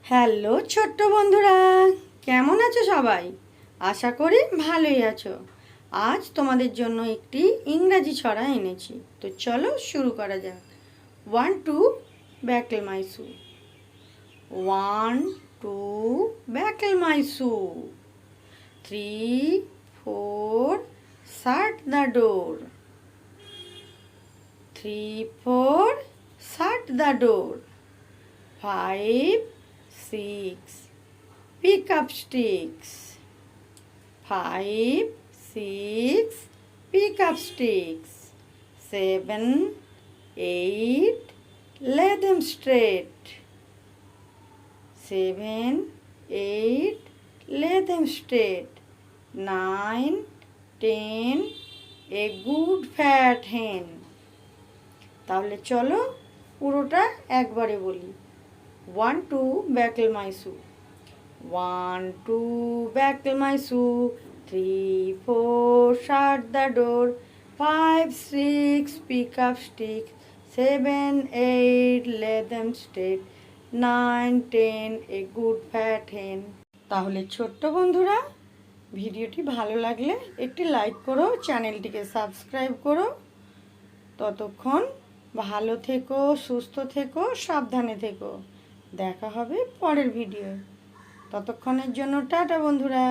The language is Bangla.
হ্যালো ছোট্ট বন্ধুরা, কেমন আছো সবাই? আশা করি ভালোই আছো। আজ তোমাদের জন্য একটি ইংরাজি ছড়া এনেছি, তো চলো শুরু করা যাক। 1 2 buckle my shoe। 1 2 buckle my shoe। 3 4 shut the door। 3 4 shut the door। 5 6 pick up sticks। 5 6 pick up sticks। 7 8 lay them straight। 7 8 lay them straight। 9 10 a good fat hen। তাহলে চলো পুরোটা একবারে বলি। 1 2 buckle my shoe। 1 2 buckle my shoe। 3 4 shut the door। 5 6 pick up sticks। 7 8 lay them straight। 9 10 a good fat hen। তাহলে ছোট্ট বন্ধুরা, ভিডিওটি ভালো লাগলে একটি লাইক করো, চ্যানেলটিকে সাবস্ক্রাইব করো। ততক্ষণ ভালো থেকো, সুস্থ থেকো, সাবধানে থেকো। দেখা হবে পরের ভিডিও। ততক্ষণের জন্য টাটা বন্ধুরা।